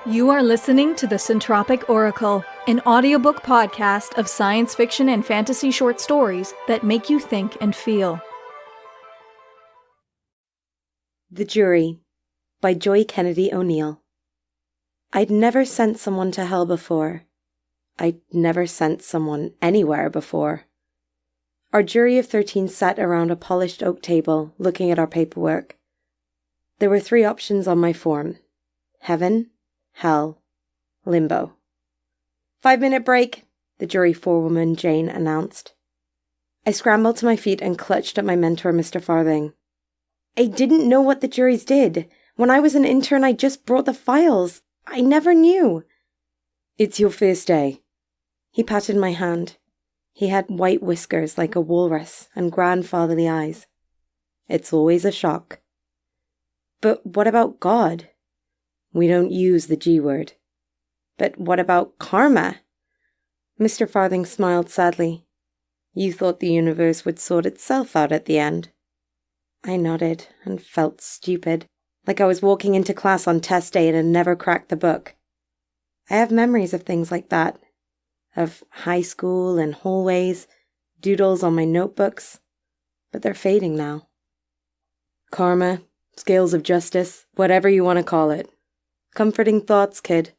You are listening to the Centropic Oracle, an audiobook podcast of science fiction and fantasy short stories that make you think and feel. The Jury by Joy Kennedy O'Neill. I'd never sent someone to hell before. I'd never sent someone anywhere before. Our jury of 13 sat around a polished oak table, looking at our paperwork. There were 3 options on my form: heaven, hell, limbo. 5-minute break, the jury forewoman Jane announced. I scrambled to my feet and clutched at my mentor, Mr. Farthing. I didn't know what the juries did. When I was an intern, I just brought the files. I never knew. It's your first day. He patted my hand. He had white whiskers like a walrus and grandfatherly eyes. It's always a shock. But what about God? We don't use the G word. But what about karma? Mr. Farthing smiled sadly. You thought the universe would sort itself out at the end. I nodded and felt stupid, like I was walking into class on test day and had never cracked the book. I have memories of things like that, of high school and hallways, doodles on my notebooks, but they're fading now. Karma, scales of justice, whatever you want to call it. Comforting thoughts, kid.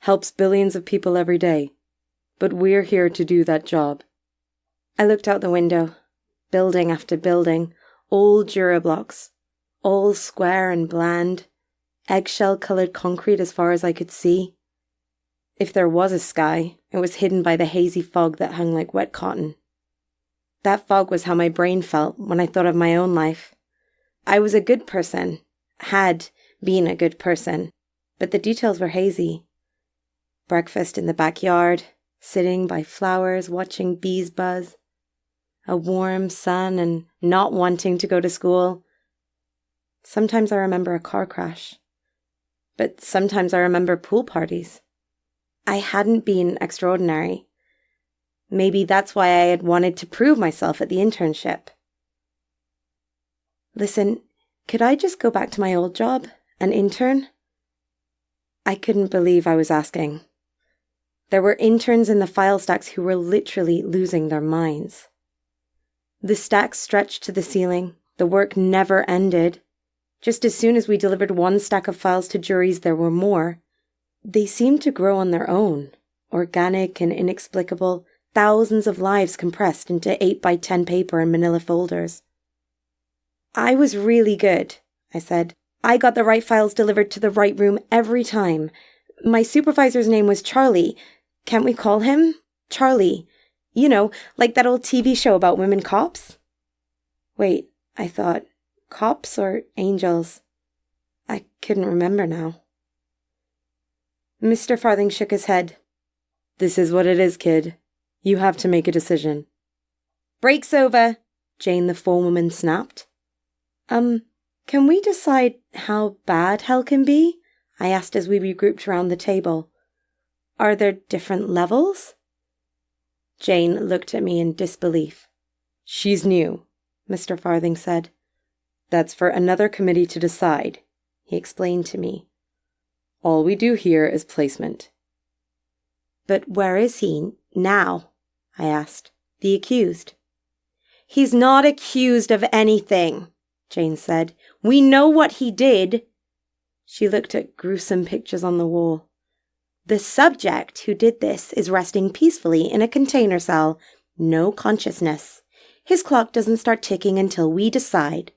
Helps billions of people every day. But we're here to do that job. I looked out the window. Building after building. Old Jura blocks. All square and bland. Eggshell-coloured concrete as far as I could see. If there was a sky, it was hidden by the hazy fog that hung like wet cotton. That fog was how my brain felt when I thought of my own life. I was a good person. Had been a good person. But the details were hazy. Breakfast in the backyard, sitting by flowers, watching bees buzz. A warm sun and not wanting to go to school. Sometimes I remember a car crash. But sometimes I remember pool parties. I hadn't been extraordinary. Maybe that's why I had wanted to prove myself at the internship. Listen, could I just go back to my old job, an intern? I couldn't believe I was asking. There were interns in the file stacks who were literally losing their minds. The stacks stretched to the ceiling. The work never ended. Just as soon as we delivered one stack of files to juries, there were more. They seemed to grow on their own, organic and inexplicable, thousands of lives compressed into 8x10 paper in manila folders. I was really good, I said. I got the right files delivered to the right room every time. My supervisor's name was Charlie. Can't we call him Charlie? You know, like that old TV show about women cops? Wait, I thought, cops or angels? I couldn't remember now. Mr. Farthing shook his head. This is what it is, kid. You have to make a decision. Break's over, Jane the forewoman snapped. Can we decide how bad hell can be? I asked as we regrouped around the table. Are there different levels? Jane looked at me in disbelief. She's new, Mr. Farthing said. That's for another committee to decide, he explained to me. All we do here is placement. But where is he now? I asked. The accused. He's not accused of anything, Jane said. We know what he did. She looked at gruesome pictures on the wall. The subject who did this is resting peacefully in a container cell. No consciousness. His clock doesn't start ticking until we decide.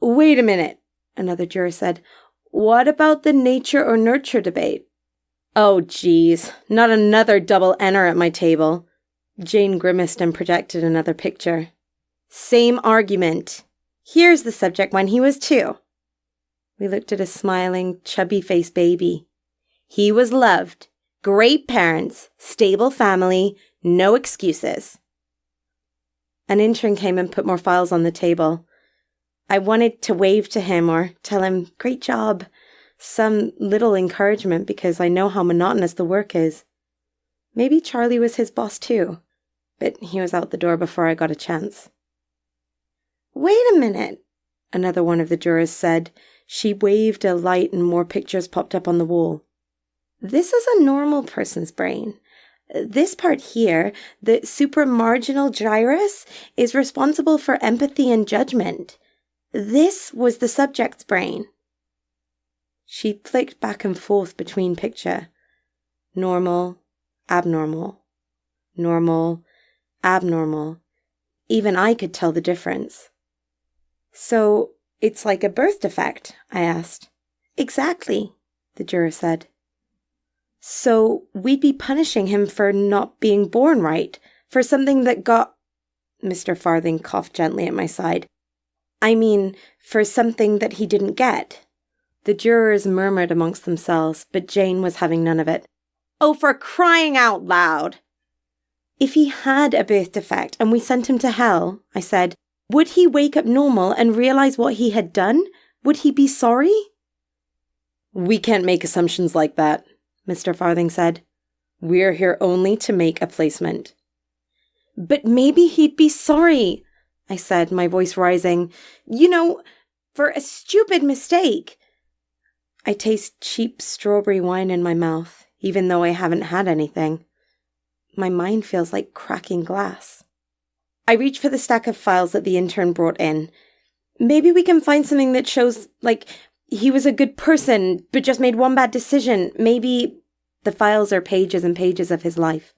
Wait a minute, another juror said. What about the nature or nurture debate? Oh, geez, not another double N-er at my table. Jane grimaced and projected another picture. Same argument. Here's the subject when he was 2. We looked at a smiling, chubby-faced baby. He was loved. Great parents, stable family, no excuses. An intern came and put more files on the table. I wanted to wave to him or tell him, great job, some little encouragement because I know how monotonous the work is. Maybe Charlie was his boss too, but he was out the door before I got a chance. Wait a minute, another one of the jurors said. She waved a light and more pictures popped up on the wall. This is a normal person's brain. This part here, the supramarginal gyrus, is responsible for empathy and judgment. This was the subject's brain. She flicked back and forth between picture. Normal, abnormal. Normal, abnormal. Even I could tell the difference. So, it's like a birth defect? I asked. Exactly, the juror said. So, we'd be punishing him for not being born right, for something that got... Mr. Farthing coughed gently at my side. I mean, for something that he didn't get. The jurors murmured amongst themselves, but Jane was having none of it. Oh, for crying out loud! If he had a birth defect and we sent him to hell, I said, would he wake up normal and realise what he had done? Would he be sorry? We can't make assumptions like that, Mr. Farthing said. We're here only to make a placement. But maybe he'd be sorry, I said, my voice rising. You know, for a stupid mistake. I taste cheap strawberry wine in my mouth, even though I haven't had anything. My mind feels like cracking glass. I reach for the stack of files that the intern brought in. Maybe we can find something that shows, like, he was a good person, but just made one bad decision. Maybe the files are pages and pages of his life.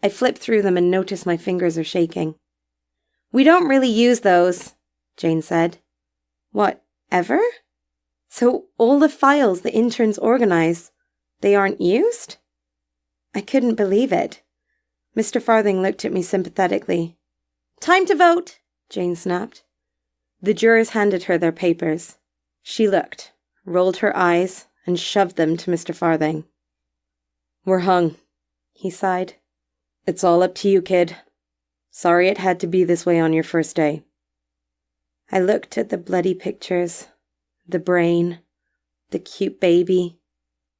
I flip through them and notice my fingers are shaking. We don't really use those, Jane said. What, ever? So all the files the interns organize, they aren't used? I couldn't believe it. Mr. Farthing looked at me sympathetically. Time to vote, Jane snapped. The jurors handed her their papers. She looked, rolled her eyes, and shoved them to Mr. Farthing. We're hung, he sighed. It's all up to you, kid. Sorry it had to be this way on your first day. I looked at the bloody pictures, the brain, the cute baby.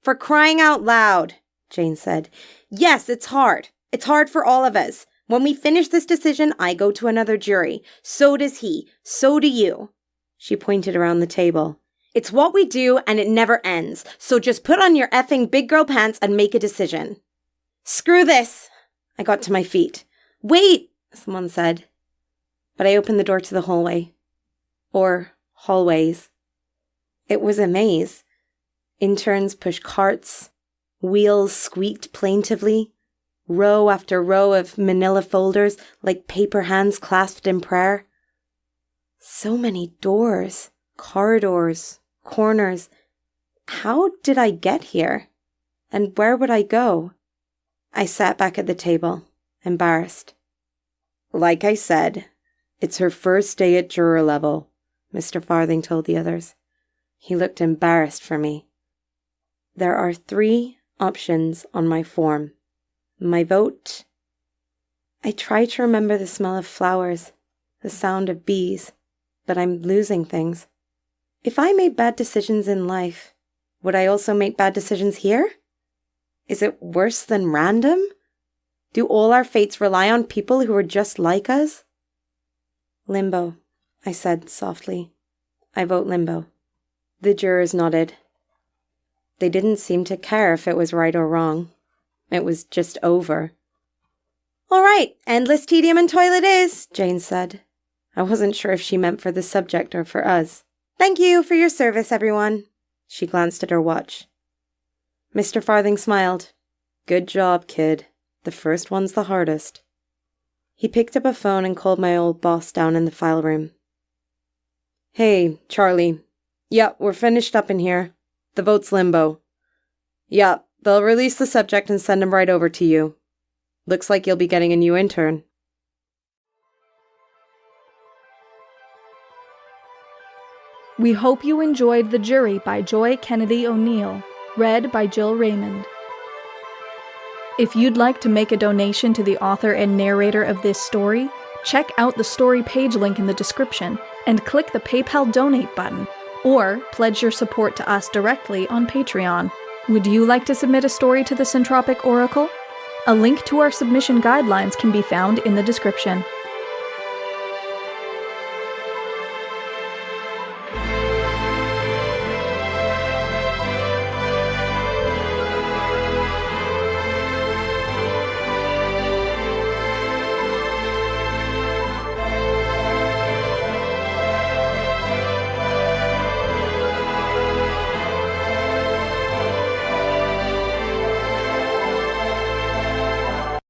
For crying out loud, Jane said. Yes, it's hard. It's hard for all of us. When we finish this decision, I go to another jury. So does he. So do you. She pointed around the table. It's what we do, and it never ends. So just put on your effing big girl pants and make a decision. Screw this. I got to my feet. Wait, someone said. But I opened the door to the hallway. Or hallways. It was a maze. Interns pushed carts. Wheels squeaked plaintively. Row after row of manila folders like paper hands clasped in prayer. So many doors, corridors, corners. How did I get here? And where would I go? I sat back at the table, embarrassed. Like I said, it's her first day at juror level, Mr. Farthing told the others. He looked embarrassed for me. There are 3 options on my form. My vote. I try to remember the smell of flowers, the sound of bees, but I'm losing things. If I made bad decisions in life, would I also make bad decisions here? Is it worse than random? Do all our fates rely on people who are just like us? Limbo, I said softly. I vote limbo. The jurors nodded. They didn't seem to care if it was right or wrong. It was just over. All right, endless tedium and toil it is, Jane said. I wasn't sure if she meant for the subject or for us. Thank you for your service, everyone. She glanced at her watch. Mr. Farthing smiled. Good job, kid. The first one's the hardest. He picked up a phone and called my old boss down in the file room. Hey, Charlie. Yeah, we're finished up in here. The vote's limbo. Yeah, they'll release the subject and send him right over to you. Looks like you'll be getting a new intern. We hope you enjoyed The Jury by Joy Kennedy O'Neill, read by Jill Raymond. If you'd like to make a donation to the author and narrator of this story, check out the story page link in the description and click the PayPal donate button, or pledge your support to us directly on Patreon. Would you like to submit a story to the Centropic Oracle? A link to our submission guidelines can be found in the description.